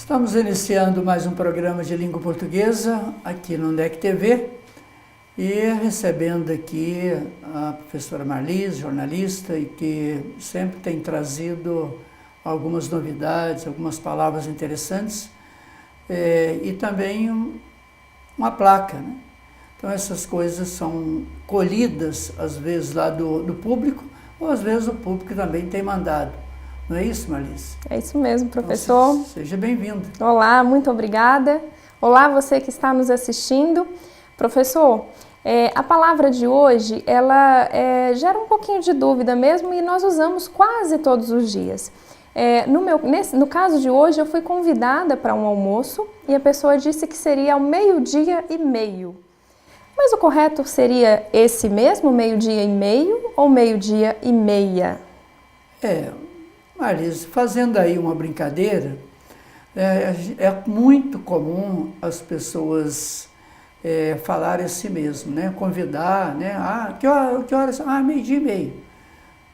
Estamos iniciando mais um programa de língua portuguesa aqui no NEC TV e recebendo aqui a professora Marlise, jornalista, e que sempre tem trazido algumas novidades, algumas palavras interessantes e também uma placa, né? Então essas coisas são colhidas às vezes lá do público ou às vezes o público também tem mandado. Não é isso, Marlise? É isso mesmo, professor. Então, seja bem-vindo. Olá, muito obrigada. Olá, você que está nos assistindo. Professor, a palavra de hoje, ela gera um pouquinho de dúvida mesmo e nós usamos quase todos os dias. No caso de hoje, eu fui convidada para um almoço e a pessoa disse que seria ao 12:30. Mas o correto seria esse mesmo, 12:30 ou 12:30? Marlise, fazendo aí uma brincadeira, é muito comum as pessoas falarem assim mesmo, né? Convidar, né? Que horas? 12:30.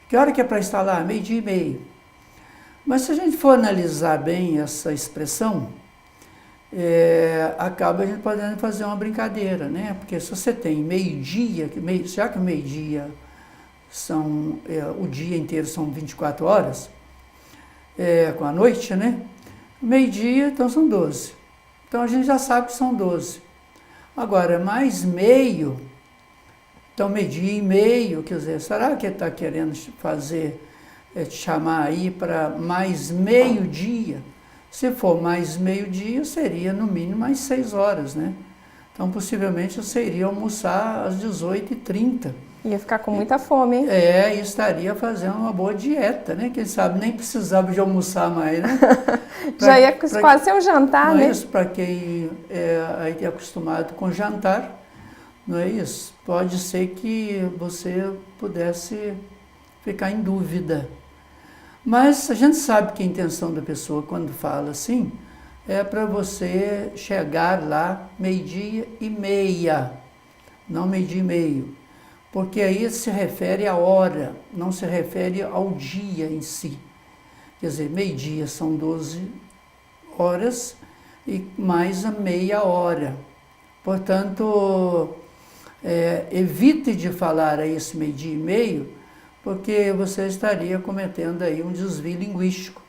Que hora que é para estar lá? 12:30. Mas se a gente for analisar bem essa expressão, acaba a gente podendo fazer uma brincadeira, né? Porque se você tem meio-dia, já que meio-dia o dia inteiro são 24 horas, com a noite, né? Meio-dia, então são 12. Então a gente já sabe que são 12. Agora, mais meio, então 12:30, quer dizer, será que ele está querendo te chamar aí para mais meio-dia? Se for mais meio-dia, seria no mínimo mais 6 horas, né? Então possivelmente você iria almoçar às 18:30. Ia ficar com muita fome, hein? E estaria fazendo uma boa dieta, né? Quem sabe nem precisava de almoçar mais, né? Já ia quase ser um jantar, não né? É isso, para quem é acostumado com jantar, não é isso? Pode ser que você pudesse ficar em dúvida. Mas a gente sabe que a intenção da pessoa quando fala assim é para você chegar lá 12:30, não 12:30. Porque aí se refere à hora, não se refere ao dia em si. Quer dizer, meio-dia são 12 horas e mais a meia hora. Portanto, evite de falar a esse 12:30, porque você estaria cometendo aí um desvio linguístico.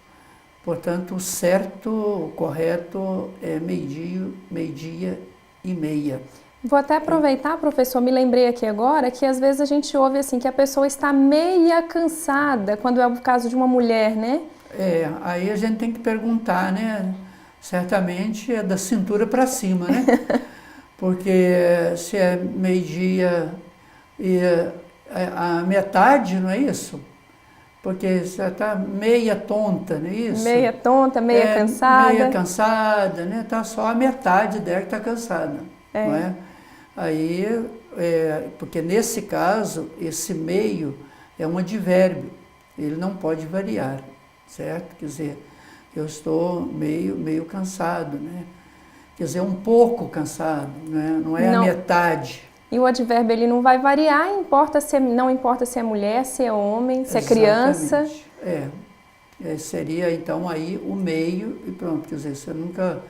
Portanto, o certo, o correto é meio-dia e meia. Vou até aproveitar, professor, me lembrei aqui agora que às vezes a gente ouve assim que a pessoa está meia cansada, quando é o caso de uma mulher, né? Aí a gente tem que perguntar, né? Certamente é da cintura para cima, né? Porque se é meio-dia e a metade, não é isso? Porque você está meia tonta, não é isso? Meia tonta, meia cansada. Meia cansada, né? Está só a metade dela que está cansada, não é? Aí, porque nesse caso, esse meio é um advérbio, ele não pode variar, certo? Quer dizer, eu estou meio cansado, né? Quer dizer, um pouco cansado, né? Não é a metade. E o advérbio ele não vai variar, não importa se é mulher, se é homem, se é criança. Seria então aí o meio e pronto, quer dizer, você nunca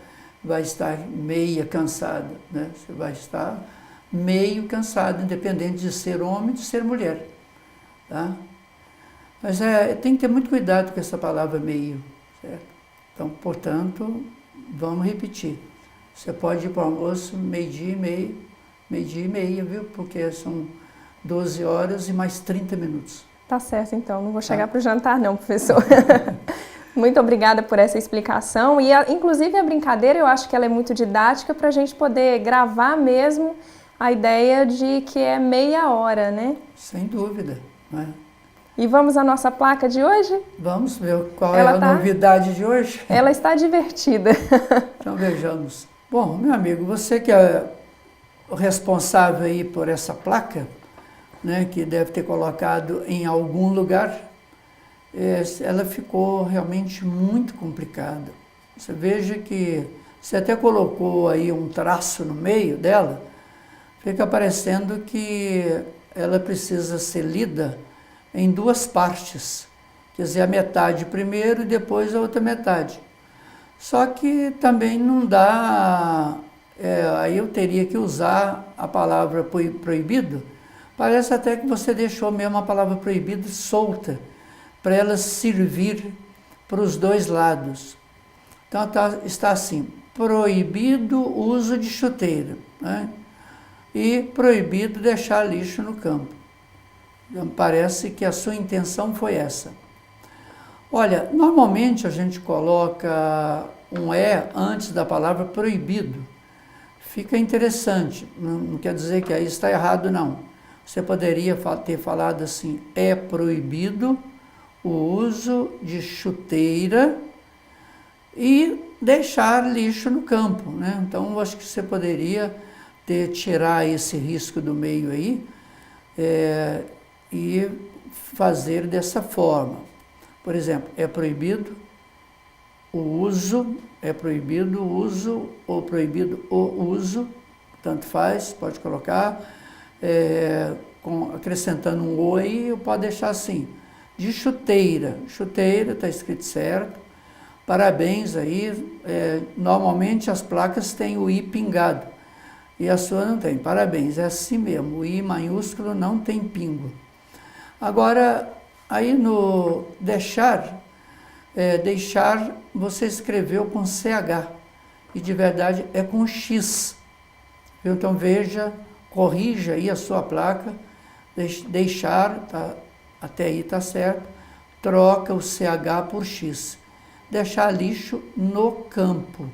vai estar meia cansada, né? Você vai estar meio cansado, independente de ser homem ou de ser mulher, tá? Mas tem que ter muito cuidado com essa palavra meio, certo? Então, portanto, vamos repetir. Você pode ir para o almoço meio-dia e meia, viu? Porque são 12 horas e mais 30 minutos. Tá certo, então. Não vou chegar para o jantar não, professor. Muito obrigada por essa explicação. E, inclusive, a brincadeira, eu acho que ela é muito didática para a gente poder gravar mesmo a ideia de que é meia hora, né? Sem dúvida, né? E vamos à nossa placa de hoje? Vamos ver qual é a novidade de hoje? Ela está divertida. Então, vejamos. Bom, meu amigo, você que é o responsável aí por essa placa, né, que deve ter colocado em algum lugar, ela ficou realmente muito complicada. Você veja que você até colocou aí um traço no meio dela, fica parecendo que ela precisa ser lida em duas partes, quer dizer, a metade primeiro e depois a outra metade. Só que também não dá, aí eu teria que usar a palavra proibido. Parece até que você deixou mesmo a palavra proibido solta, para ela servir para os dois lados. Então está assim, proibido o uso de chuteira, né? E proibido deixar lixo no campo. Então, parece que a sua intenção foi essa. Olha, normalmente a gente coloca um "é" antes da palavra proibido. Fica interessante, não quer dizer que aí está errado, não. Você poderia ter falado assim, é proibido o uso de chuteira e deixar lixo no campo, né? Então, eu acho que você poderia tirar esse risco do meio aí e fazer dessa forma. Por exemplo, é proibido o uso ou proibido o uso, tanto faz, pode colocar, acrescentando um "o" aí, pode deixar assim, de chuteira. Chuteira, está escrito certo. Parabéns aí, normalmente as placas têm o "i" pingado, e a sua não tem. Parabéns, é assim mesmo, o "i" maiúsculo não tem pingo. Agora, aí no deixar, você escreveu com CH, e de verdade é com X. Então veja, corrija aí a sua placa, deixar, até aí está certo, troca o CH por X. Deixar lixo no campo.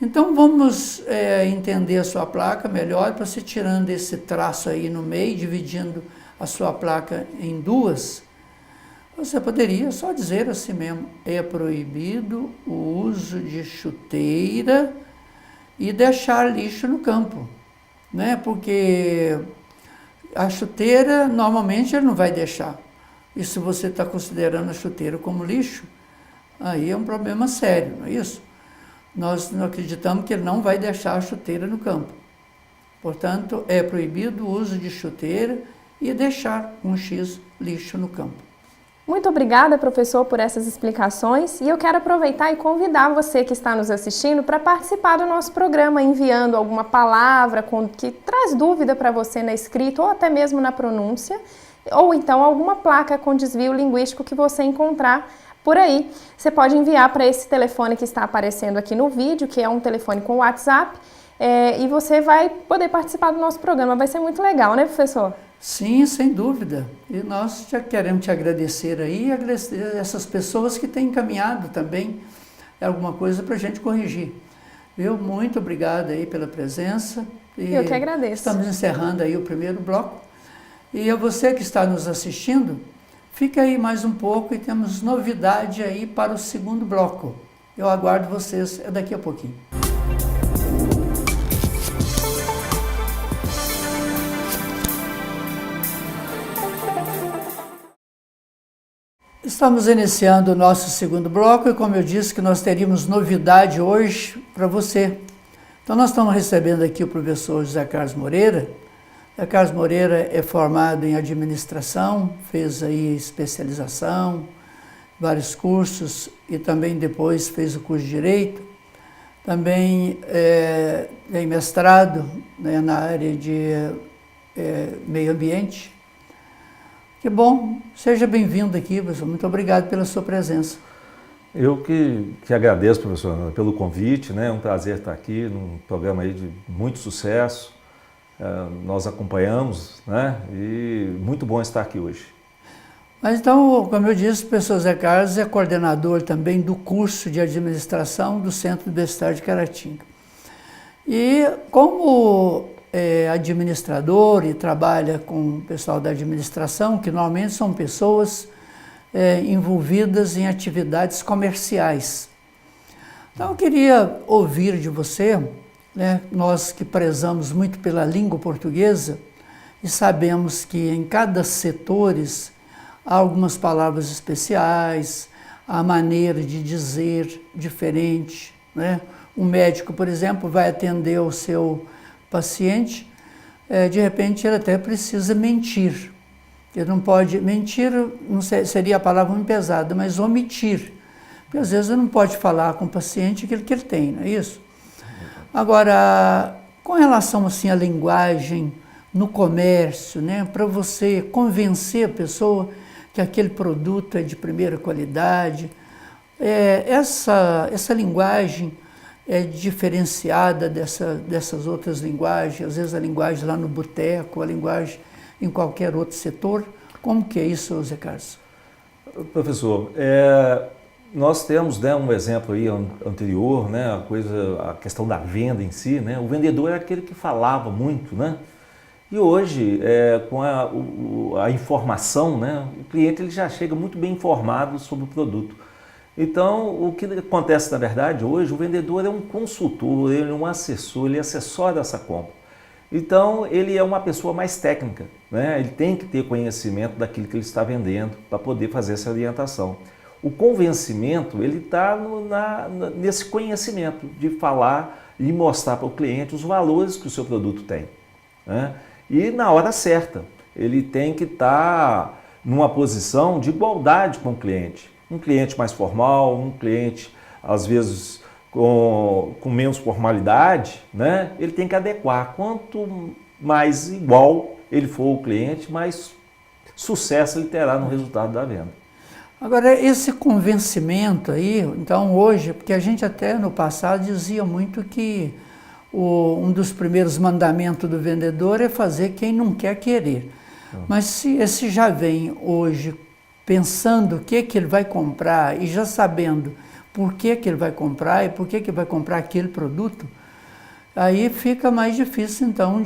Então vamos entender a sua placa melhor, para você tirando esse traço aí no meio, dividindo a sua placa em duas. Você poderia só dizer assim mesmo, é proibido o uso de chuteira e deixar lixo no campo, né? Porque a chuteira, normalmente, ele não vai deixar. E se você está considerando a chuteira como lixo, aí é um problema sério, não é isso? Nós não acreditamos que ele não vai deixar a chuteira no campo. Portanto, é proibido o uso de chuteira e deixar um X lixo no campo. Muito obrigada, professor, por essas explicações, e eu quero aproveitar e convidar você que está nos assistindo para participar do nosso programa, enviando alguma palavra que traz dúvida para você na escrita ou até mesmo na pronúncia, ou então alguma placa com desvio linguístico que você encontrar por aí. Você pode enviar para esse telefone que está aparecendo aqui no vídeo, que é um telefone com WhatsApp, e você vai poder participar do nosso programa. Vai ser muito legal, né, professor? Sim, sem dúvida. E nós já queremos te agradecer aí, e agradecer essas pessoas que têm encaminhado também alguma coisa para a gente corrigir. Viu? Muito obrigado aí pela presença. Eu que agradeço. Estamos encerrando aí o primeiro bloco. E a você que está nos assistindo, fica aí mais um pouco e temos novidade aí para o segundo bloco. Eu aguardo vocês daqui a pouquinho. Estamos iniciando o nosso segundo bloco e, como eu disse, que nós teríamos novidade hoje para você. Então, nós estamos recebendo aqui o professor José Carlos Moreira. José Carlos Moreira é formado em administração, fez aí especialização, vários cursos e também depois fez o curso de Direito. Também tem mestrado, né, na área de meio ambiente. Que bom, seja bem-vindo aqui, professor. Muito obrigado pela sua presença. Eu que agradeço, professor, pelo convite, né? É um prazer estar aqui num programa aí de muito sucesso. Nós acompanhamos, né? E muito bom estar aqui hoje. Mas então, como eu disse, o professor Zé Carlos é coordenador também do curso de administração do Centro Universitário de Caratinga. E como administrador e trabalha com o pessoal da administração, que normalmente são pessoas envolvidas em atividades comerciais. Então eu queria ouvir de você, né, nós que prezamos muito pela língua portuguesa e sabemos que em cada setores há algumas palavras especiais, a maneira de dizer diferente, né? Um médico, por exemplo, vai atender o seu paciente, de repente ele até precisa mentir. Ele não pode mentir, não sei, seria a palavra muito pesada, mas omitir. Porque às vezes não pode falar com o paciente aquilo que ele tem, não é isso? Agora, com relação assim à linguagem no comércio, né, para você convencer a pessoa que aquele produto é de primeira qualidade, essa linguagem é diferenciada dessas outras linguagens, às vezes a linguagem lá no boteco, a linguagem em qualquer outro setor. Como que é isso, Zé Carlos? Professor, nós temos, né, um exemplo aí anterior, né, a questão da venda em si, né, o vendedor era aquele que falava muito, né, e hoje, com a informação, né, o cliente ele já chega muito bem informado sobre o produto. Então, o que acontece na verdade hoje, o vendedor é um consultor, ele é um assessor, ele assessora essa compra. Então, ele é uma pessoa mais técnica, né? Ele tem que ter conhecimento daquilo que ele está vendendo para poder fazer essa orientação. O convencimento, ele está nesse conhecimento de falar e mostrar para o cliente os valores que o seu produto tem, né? E na hora certa, ele tem que estar numa posição de igualdade com o cliente. Um cliente mais formal, um cliente, às vezes, com menos formalidade, né? Ele tem que adequar. Quanto mais igual ele for o cliente, mais sucesso ele terá no resultado da venda. Agora, esse convencimento aí, então hoje, porque a gente até no passado dizia muito que um dos primeiros mandamentos do vendedor é fazer quem não quer querer. Mas se esse já vem hoje pensando o que ele vai comprar e já sabendo por que ele vai comprar e por que ele vai comprar aquele produto, aí fica mais difícil então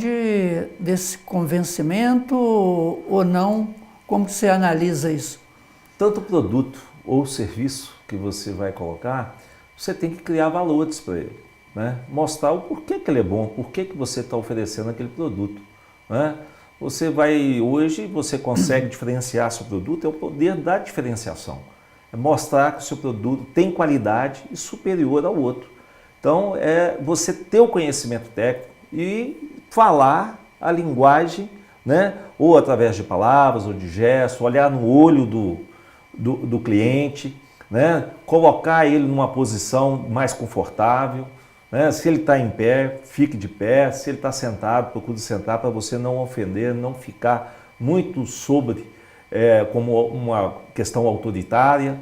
desse convencimento ou não. Como que você analisa isso? Tanto o produto ou o serviço que você vai colocar, você tem que criar valores para ele, né? Mostrar o porquê que ele é bom, por que você está oferecendo aquele produto, né? Hoje você consegue diferenciar seu produto, é o poder da diferenciação. É mostrar que o seu produto tem qualidade e superior ao outro. Então, é você ter o conhecimento técnico e falar a linguagem, né? Ou através de palavras ou de gestos, olhar no olho do cliente, né? Colocar ele numa posição mais confortável. Se ele está em pé, fique de pé. Se ele está sentado, procure sentar para você não ofender, não ficar muito como uma questão autoritária.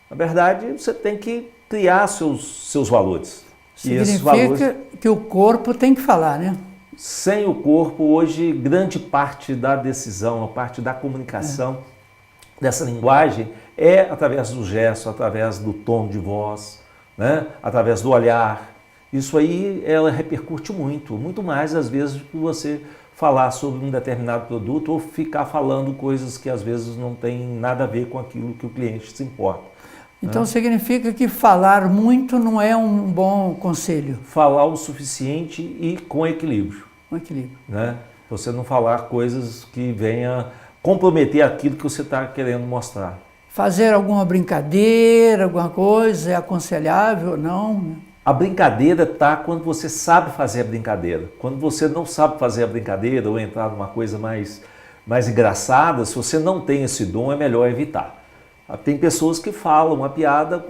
Na verdade, você tem que criar seus valores. Significa que o corpo tem que falar, né? Sem o corpo, hoje, grande parte da decisão, a parte da comunicação, dessa linguagem, é através do gesto, através do tom de voz, né? Através do olhar. Isso aí, ela repercute muito mais às vezes do que você falar sobre um determinado produto ou ficar falando coisas que às vezes não tem nada a ver com aquilo que o cliente se importa. Então significa que falar muito não é um bom conselho? Falar o suficiente e com equilíbrio. Com equilíbrio. Né? Você não falar coisas que venha comprometer aquilo que você está querendo mostrar. Fazer alguma brincadeira, alguma coisa, é aconselhável ou não? A brincadeira está quando você sabe fazer a brincadeira. Quando você não sabe fazer a brincadeira ou entrar numa coisa mais engraçada, se você não tem esse dom, é melhor evitar. Tem pessoas que falam uma piada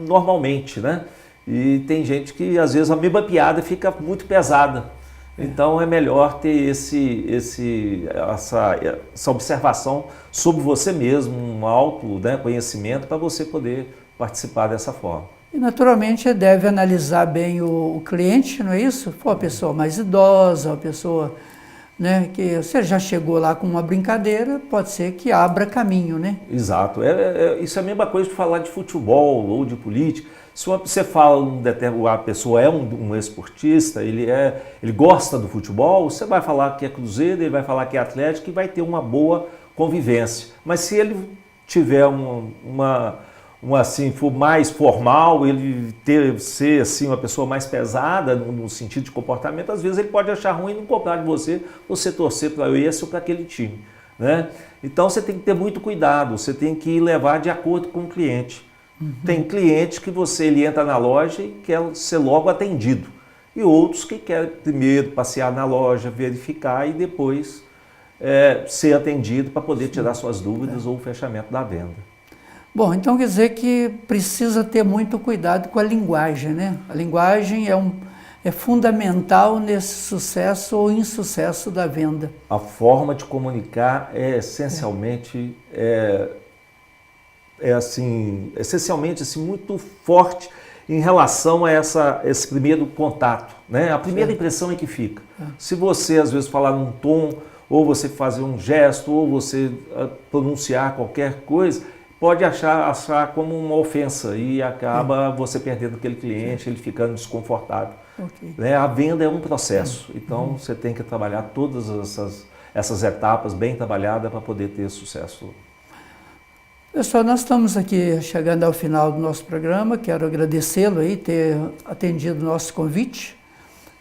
normalmente, né? E tem gente que às vezes a mesma piada fica muito pesada. Então é melhor ter essa observação sobre você mesmo, um conhecimento para você poder participar dessa forma. E naturalmente deve analisar bem o cliente, não é isso? For uma pessoa mais idosa, uma pessoa, né, que você já chegou lá com uma brincadeira, pode ser que abra caminho, né? Exato. Isso é a mesma coisa de falar de futebol ou de política. Se você fala a pessoa é um esportista, ele gosta do futebol, você vai falar que é Cruzeiro, ele vai falar que é Atlético e vai ter uma boa convivência. Mas se ele tiver for mais formal, ele ser assim, uma pessoa mais pesada no sentido de comportamento, às vezes ele pode achar ruim não comprar de você torcer para esse ou para aquele time, né? Então você tem que ter muito cuidado, você tem que levar de acordo com o cliente. Tem cliente que ele entra na loja e quer ser logo atendido, e outros que querem primeiro passear na loja, verificar e depois ser atendido para poder tirar suas dúvidas ou o fechamento da venda. Bom, então quer dizer que precisa ter muito cuidado com a linguagem, né? A linguagem é fundamental nesse sucesso ou insucesso da venda. A forma de comunicar é essencialmente, essencialmente assim, muito forte em relação a esse primeiro contato, né? A primeira impressão é que fica. Se você às vezes falar num tom, ou você fazer um gesto, ou você pronunciar qualquer coisa, pode achar como uma ofensa e acaba você perdendo aquele cliente, ele ficando desconfortável. Okay. Né? A venda é um processo, então você tem que trabalhar todas essas etapas bem trabalhadas para poder ter sucesso. Pessoal, nós estamos aqui chegando ao final do nosso programa. Quero agradecê-lo aí ter atendido o nosso convite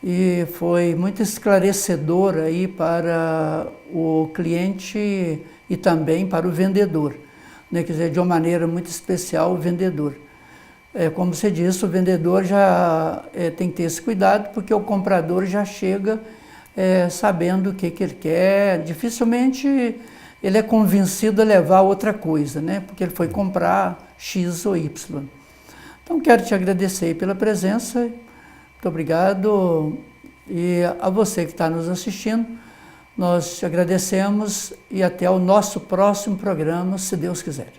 e foi muito esclarecedor aí para o cliente e também para o vendedor, né? Quer dizer, de uma maneira muito especial o vendedor. Como você disse, o vendedor já tem que ter esse cuidado, porque o comprador já chega sabendo o que ele quer. Dificilmente ele é convencido a levar outra coisa, né? Porque ele foi comprar X ou Y. Então, quero te agradecer pela presença. Muito obrigado. E a você que está nos assistindo, nós te agradecemos e até o nosso próximo programa, se Deus quiser.